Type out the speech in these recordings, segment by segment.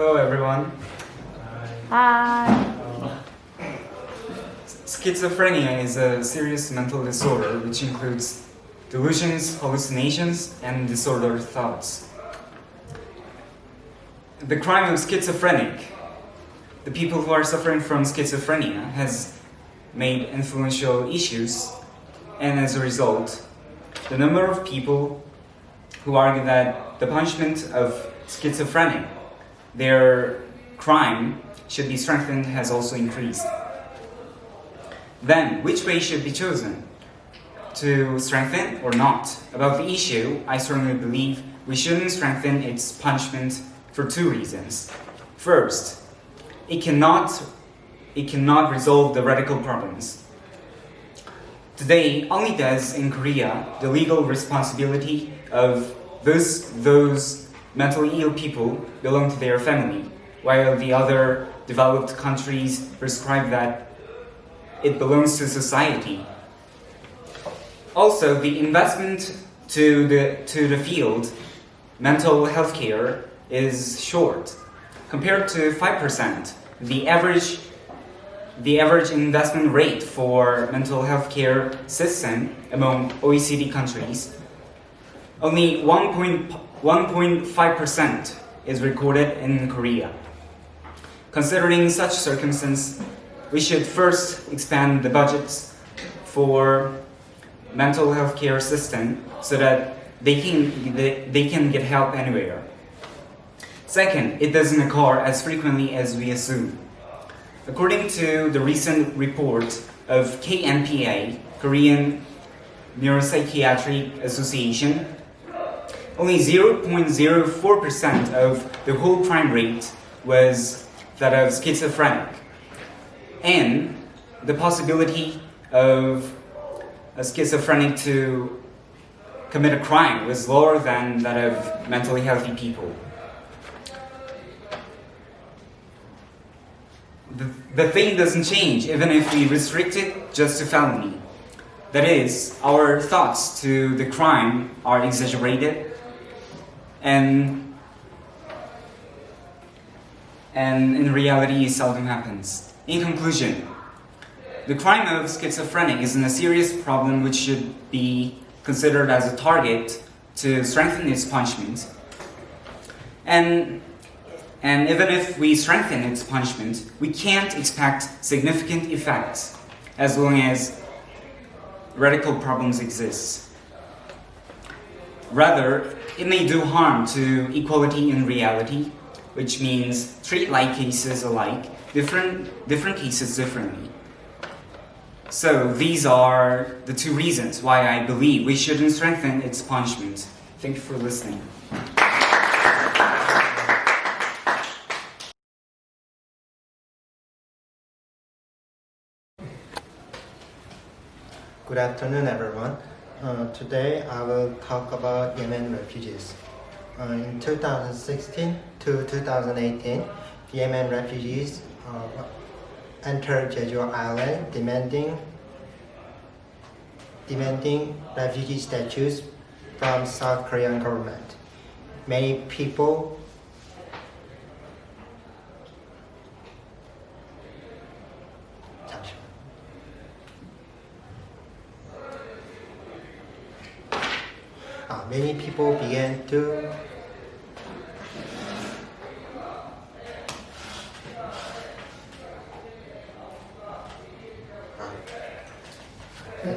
Hello, everyone. Hi. Schizophrenia is a serious mental disorder which includes delusions, hallucinations, and disordered thoughts. The crime of schizophrenic, the people who are suffering from schizophrenia, has made influential issues, and as a result, the number of people who argue that the punishment of schizophrenic, their crime, should be strengthened has also increased. Then, which way should be chosen? To strengthen or not? About the issue, I strongly believe we shouldn't strengthen its punishment for two reasons. First, it cannot resolve the radical problems. Today, only does in Korea the legal responsibility of those mentally ill people belong to their family, while the other developed countries prescribe that it belongs to society. Also, the investment to the field, mental health care, is short. Compared to 5%, the average investment rate for mental health care system among OECD countries, only 1.5% is recorded in Korea. Considering such circumstances, we should first expand the budgets for mental health care system so that they can get help anywhere. Second, it doesn't occur as frequently as we assume. According to the recent report of KNPA, Korean Neuropsychiatric Association, only 0.04% of the whole crime rate was that of schizophrenic. And the possibility of a schizophrenic to commit a crime was lower than that of mentally healthy people. The thing doesn't change even if we restrict it just to felony. That is, our thoughts to the crime are exaggerated and in reality it seldom happens. In conclusion, the crime of schizophrenic is a serious problem which should be considered as a target to strengthen its punishment. And even if we strengthen its punishment, we can't expect significant effects as long as radical problems exist. Rather, it may do harm to equality in reality, which means treat like cases alike, different cases differently. So these are the two reasons why I believe we shouldn't strengthen its punishment. Thank you for listening. Good afternoon, everyone. Today I will talk about Yemen refugees. In 2016 to 2018, Yemen refugees entered Jeju Island demanding refugee status from South Korean government. Many people began to in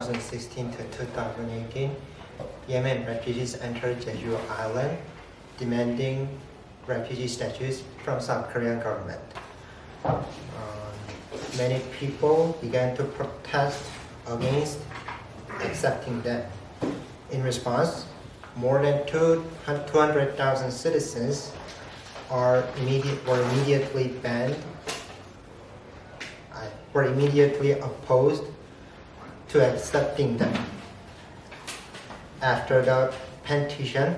2016 to 2018, Yemen refugees entered Jeju Island demanding refugee status from South Korean government. Many people began to protest against accepting them. In response, more than 200,000 citizens were immediately opposed to accepting them. After the petition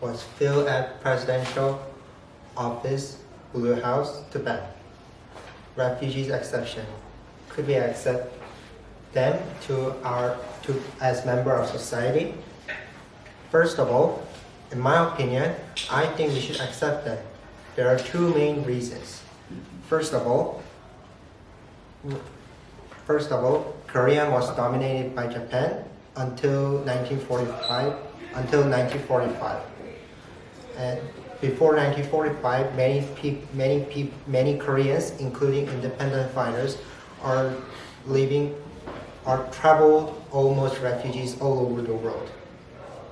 was filed at presidential office, Blue House, to ban refugees exception could be accepted them as member of society? First of all, in my opinion, I think we should accept them. There are two main reasons. First of all, Korea was dominated by Japan until 1945. And before 1945, many Koreans, including independent fighters, are traveled almost refugees all over the world.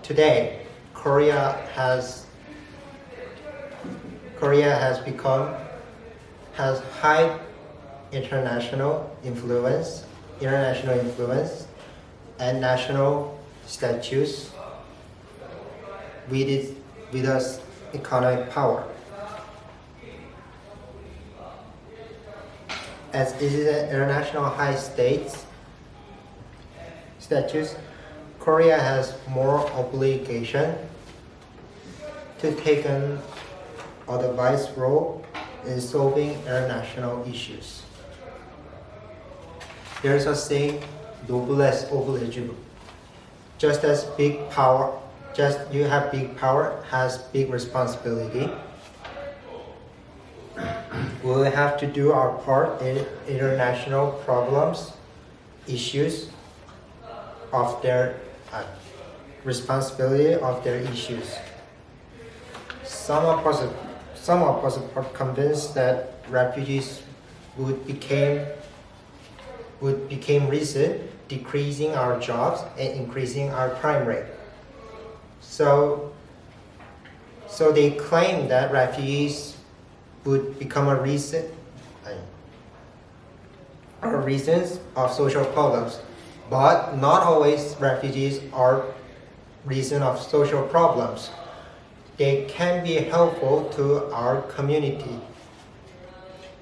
Today, Korea has high international influence and national status with its economic power. As it is an international high status, Korea has more obligation to take an advice role in solving international issues. There's a saying, noblesse oblige. Just as you have big power has big responsibility. We'll have to do our part in international problems, issues of their responsibility of their issues. Some of us are convinced that refugees would become recent, decreasing our jobs and increasing our crime rate. So they claim that refugees would become a reasons of social problems, but not always refugees are reason of social problems. They can be helpful to our community.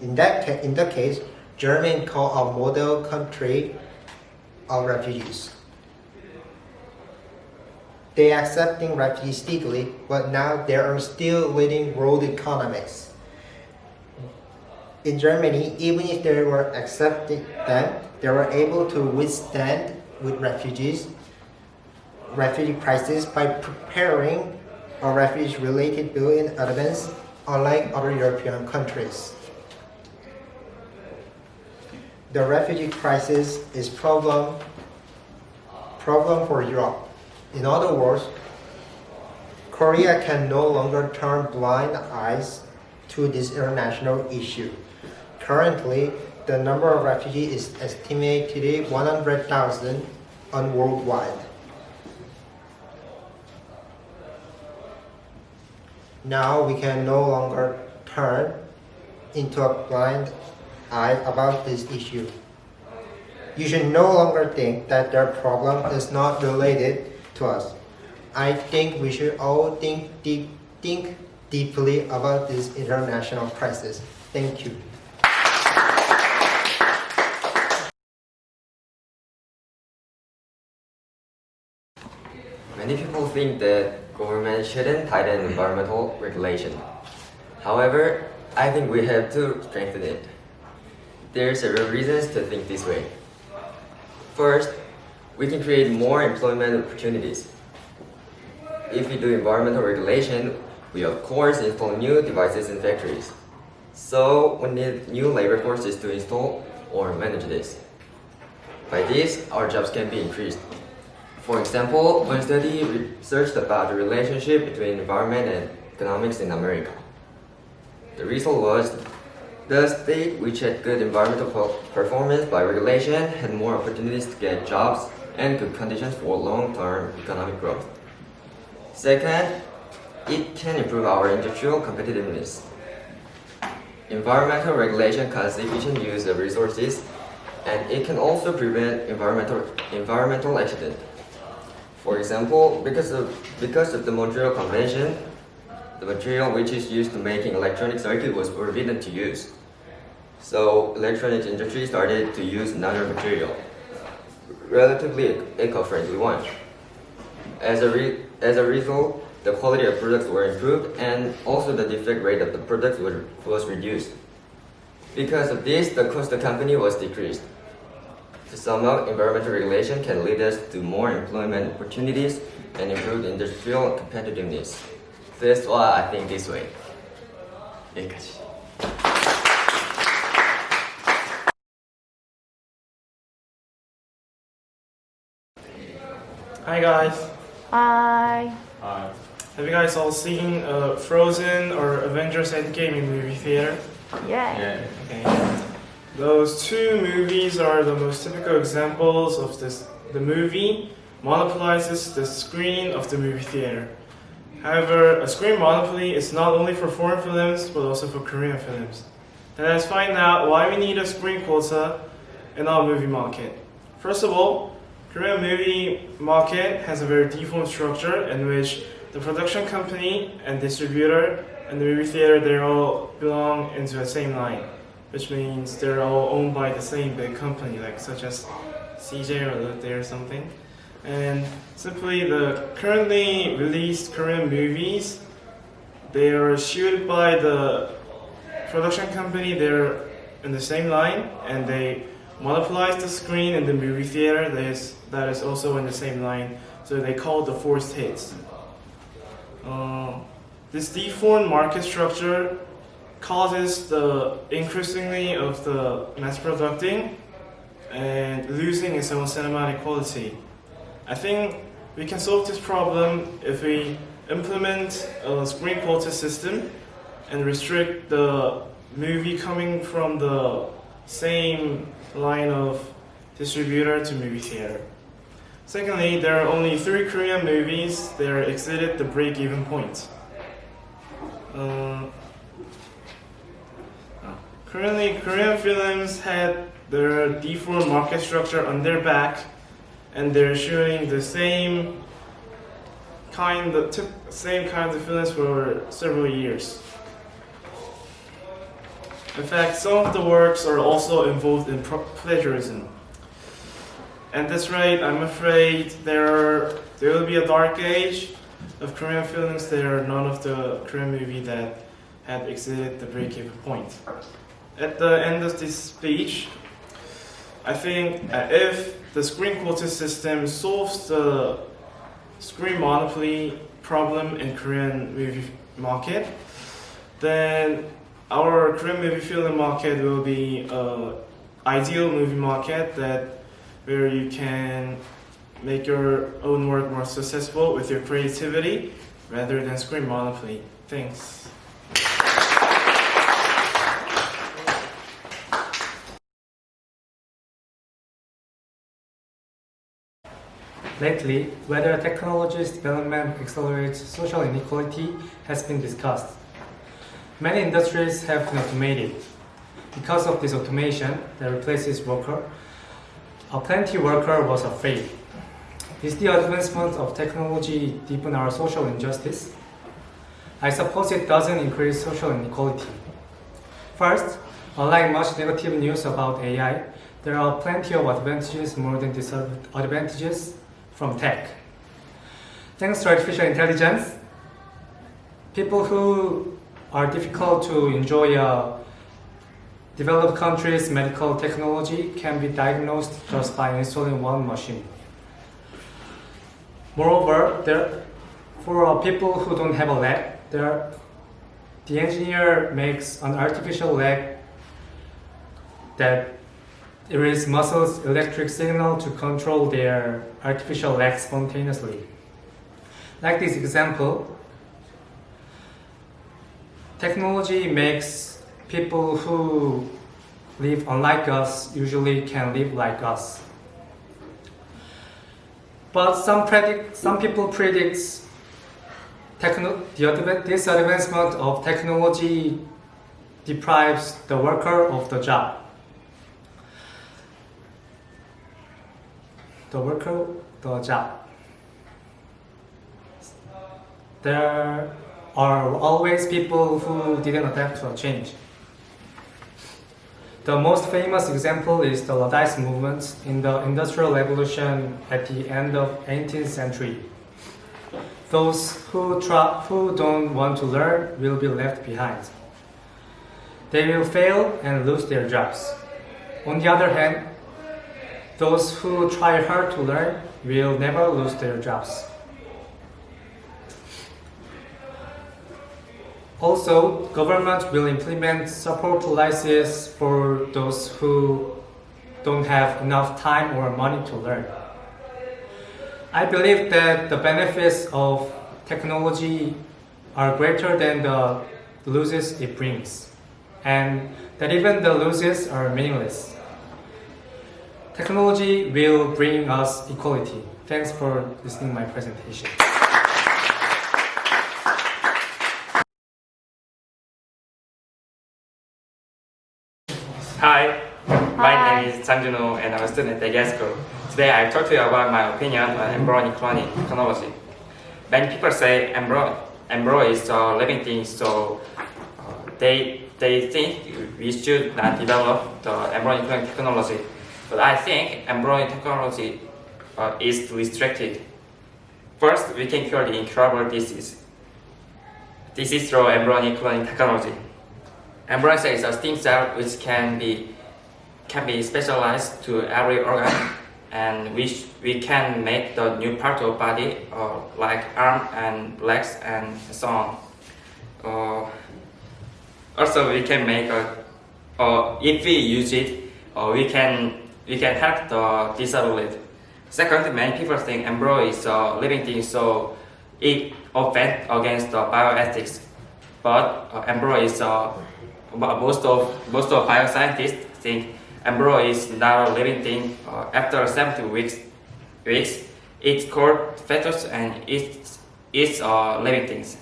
In the case, Germany called a model country of refugees. They accepting refugees steadily, but now they are still leading world economics. In Germany, even if they were accepting them, they were able to withstand with refugee crisis by preparing a refugee-related bill in advance, unlike other European countries. The refugee crisis is problem for Europe. In other words, Korea can no longer turn blind eyes to this international issue. Currently, the number of refugees is estimated 100,000 worldwide. Now we can no longer turn into a blind eye about this issue. You should no longer think that their problem is not related to us. I think we should all think deeply about this international crisis. Thank you. Many people think that government shouldn't tighten environmental regulation. However, I think we have to strengthen it. There are several reasons to think this way. First, we can create more employment opportunities. If we do environmental regulation, we of course install new devices in factories. So we need new labor forces to install or manage this. By this, our jobs can be increased. For example, one study researched about the relationship between environment and economics in America. The result was the state which had good environmental performance by regulation had more opportunities to get jobs and good conditions for long-term economic growth. Second, it can improve our industrial competitiveness. Environmental regulation causes efficient use of resources, and it can also prevent environmental accident. For example, because of the Montreal Convention, the material which is used to making electronic circuit was forbidden to use. So electronics industry started to use another material, relatively eco-friendly one. As a result, the quality of products were improved and also the defect rate of the products was reduced. Because of this, the cost of the company was decreased. To sum up, environmental regulation can lead us to more employment opportunities and improved industrial competitiveness. That's why I think this way. 여기까지. Hi guys. Hi. Have you guys all seen Frozen or Avengers Endgame in movie theater? Yeah. Okay. Those two movies are the most typical examples of the movie monopolizes the screen of the movie theater. However, a screen monopoly is not only for foreign films but also for Korean films. Then let's find out why we need a screen quota in our movie market. First of all, Korean movie market has a very deformed structure in which the production company and distributor and the movie theater, they all belong into the same line, which means they're all owned by the same big company, like such as CJ or Lotte or something. And simply the currently released Korean movies, they are shot by the production company, they're in the same line, and they monopolize the screen in the movie theater that is also in the same line, so they call it the forced hits. This deformed market structure causes the increasingly of the mass producing and losing its own cinematic quality. I think we can solve this problem if we implement a screen quota system and restrict the movie coming from the same line of distributor to movie theater. Secondly, there are only 3 Korean movies that exceeded the break-even point. Currently, Korean films had their deformed market structure on their back, and they're shooting the same kind of films for several years. In fact, some of the works are also involved in plagiarism. At this rate, I'm afraid there will be a dark age of Korean films. There are none of the Korean movie that had exceeded the break-even point. At the end of this speech, I think if the screen quota system solves the screen monopoly problem in Korean movie market, then our Korean movie film market will be an ideal movie market where you can make your own work more successful with your creativity rather than screen monopoly. Thanks. Lately, whether technology's development accelerates social inequality has been discussed. Many industries have been automated. Because of this automation that replaces worker, a plenty worker was afraid. Is the advancement of technology deepen our social injustice? I suppose it doesn't increase social inequality. First, unlike much negative news about AI, there are plenty of advantages more than disadvantages from tech. Thanks to artificial intelligence, people who are difficult to enjoy developed countries' medical technology can be diagnosed just by installing one machine. Moreover, for people who don't have a leg, the engineer makes an artificial leg that erases muscles' electric signal to control their artificial leg spontaneously. Like this example, technology makes people who live unlike us usually can live like us. But some people predict this advancement of technology deprives the worker of the job. There are always people who didn't adapt to a change. The most famous example is the Luddite movement in the Industrial Revolution at the end of 18th century. Those who don't want to learn will be left behind. They will fail and lose their jobs. On the other hand, those who try hard to learn will never lose their jobs. Also, government will implement support policies for those who don't have enough time or money to learn. I believe that the benefits of technology are greater than the losses it brings, and that even the losses are meaningless. Technology will bring us equality. Thanks for listening to my presentation. Hi, my Hi. name is Chang Junho and I'm a student at YESCO. Today I talk to you about my opinion on embryonic cloning technology. Many people say embryo is a living thing, so they think we should not develop the embryonic cloning technology. But I think embryonic technology is restricted. First, we can cure the incurable disease. This is through embryonic cloning technology. Embryo cell is a stem cell which can be specialized to every organ, and we can make the new part of body like arm and legs and so on. Also, we can make if we use it, we can help the disabled. Second, many people think embryo is a living thing, so it offends against the bioethics. But embryo is most of bioscientists think embryo is not a living thing. After 70 weeks, it's called fetus and it's living things.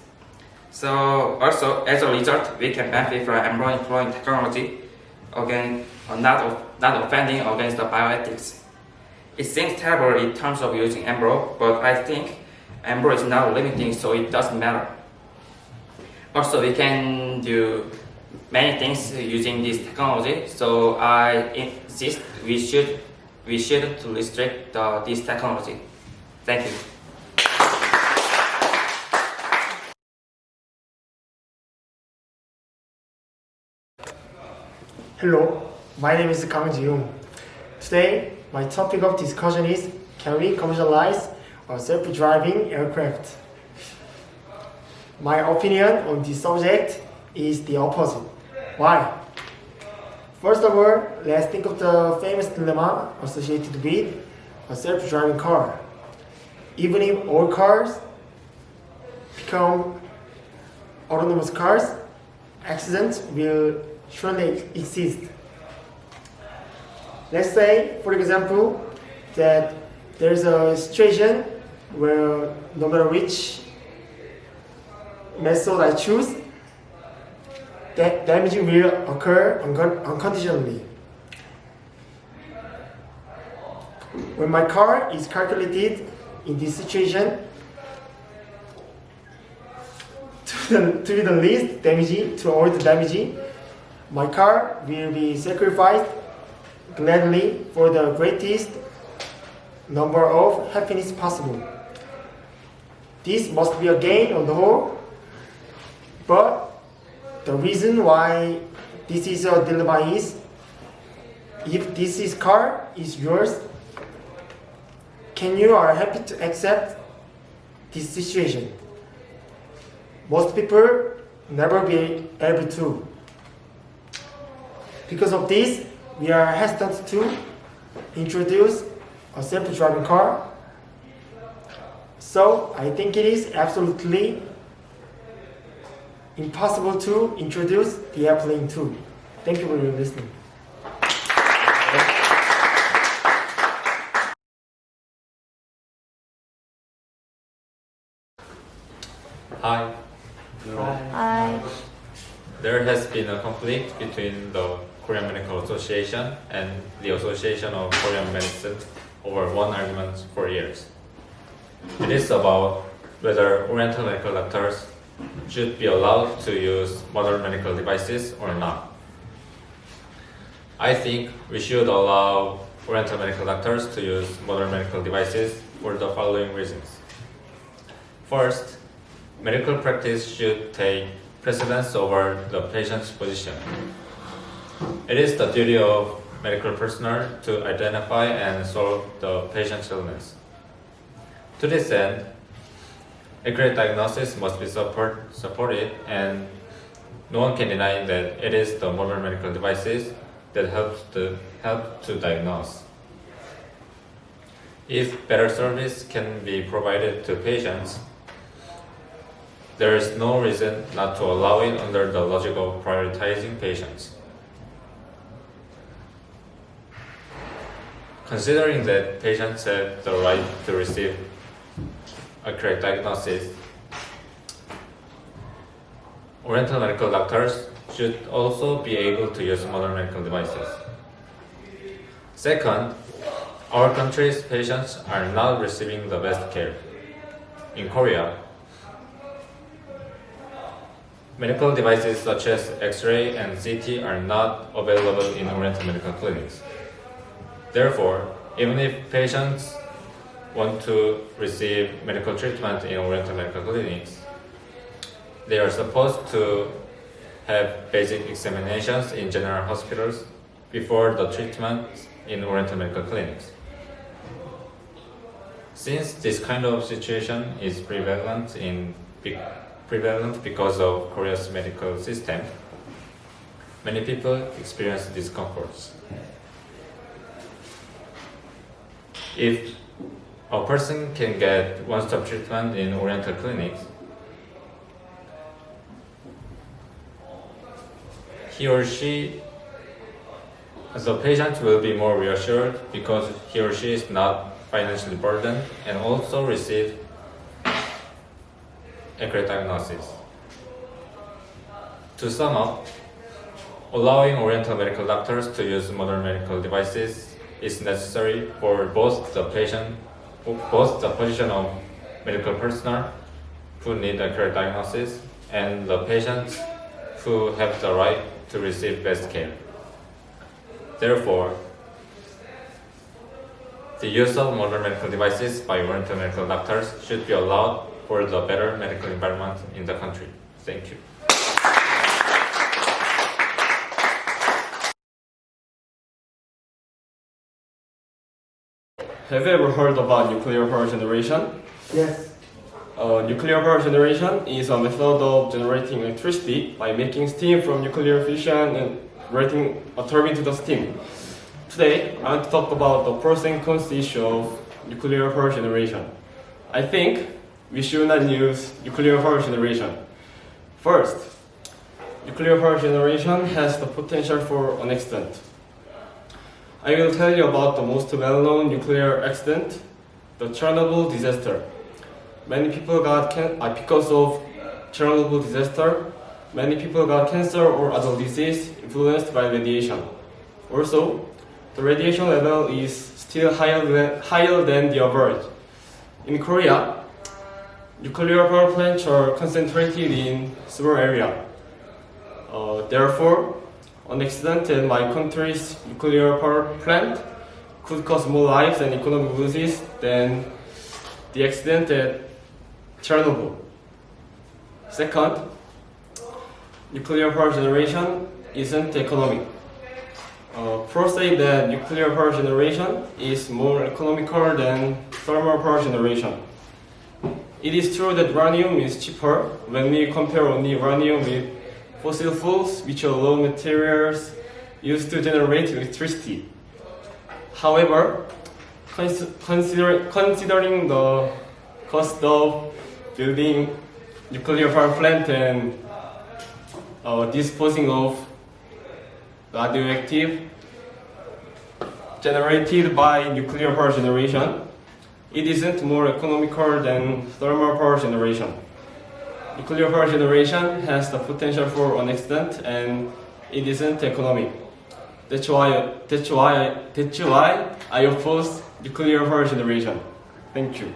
So also as a result, we can benefit from embryonic cloning technology, again not offending against the bioethics. It seems terrible in terms of using embryo, but I think embryo is not a living thing, so it doesn't matter. Also, we can do many things using this technology, so I insist we should restrict this technology. Thank you. Hello, my name is Kang Ji-young. Today, my topic of discussion is, can we commercialize a self-driving aircraft? My opinion on this subject is the opposite. Why? First of all, let's think of the famous dilemma associated with a self-driving car. Even if all cars become autonomous cars, accidents will surely exist. Let's say, for example, that there's a situation where no matter which method I choose, that damage will occur unconditionally. When my car is calculated in this situation to be the least damaging, to avoid the damage, my car will be sacrificed gladly for the greatest number of happiness possible. This must be a gain on the whole, but the reason why this is a dilemma is, if this car is yours, can you are happy to accept this situation? Most people never be able to. Because of this, we are hesitant to introduce a self-driving car. So I think it is absolutely impossible to introduce the airplane too. Thank you for your listening. Hi. Hi. There has been a conflict between the Korean Medical Association and the Association of Korean Medicine over one argument for years. It is about whether Oriental medical doctors should be allowed to use modern medical devices or not. I think we should allow Oriental medical doctors to use modern medical devices for the following reasons. First, medical practice should take precedence over the patient's position. It is the duty of medical personnel to identify and solve the patient's illness. To this end, accurate diagnosis must be supported, and no one can deny that it is the modern medical devices that help to diagnose. If better service can be provided to patients, there is no reason not to allow it under the logic of prioritizing patients. Considering that patients have the right to receive accurate diagnosis, Oriental medical doctors should also be able to use modern medical devices. Second, our country's patients are not receiving the best care. In Korea, medical devices such as X-ray and CT are not available in Oriental medical clinics. Therefore, even if patients want to receive medical treatment in Oriental medical clinics, they are supposed to have basic examinations in general hospitals before the treatment in Oriental medical clinics. Since this kind of situation is prevalent because of Korea's medical system, many people experience discomforts. If a person can get one-stop treatment in Oriental clinics, he or she, the patient will be more reassured because he or she is not financially burdened and also receive accurate diagnosis. To sum up, allowing Oriental medical doctors to use modern medical devices is necessary for both the position of medical personnel who need accurate diagnosis and the patients who have the right to receive best care. Therefore, the use of modern medical devices by Oriental medical doctors should be allowed for the better medical environment in the country. Thank you. Have you ever heard about nuclear power generation? Yes. Nuclear power generation is a method of generating electricity by making steam from nuclear fission and converting a turbine to the steam. Today, I want to talk about the pros and cons issue of nuclear power generation. I think we should not use nuclear power generation. First, nuclear power generation has the potential for an accident. I will tell you about the most well-known nuclear accident, the Chernobyl disaster. Many people got because of Chernobyl disaster, many people got cancer or other disease influenced by radiation. Also, the radiation level is still higher than the average. In Korea, nuclear power plants are concentrated in small area. Therefore, an accident at my country's nuclear power plant could cause more lives and economic losses than the accident at Chernobyl. Second, nuclear power generation isn't economic. Pros say that nuclear power generation is more economical than thermal power generation. It is true that uranium is cheaper when we compare only uranium with fossil fuels, which are raw materials used to generate electricity. However, considering the cost of building nuclear power plant and disposing of radioactive generated by nuclear power generation, it isn't more economical than thermal power generation. Nuclear power generation has the potential for an accident and it isn't economic. That's why I oppose nuclear power generation. Thank you.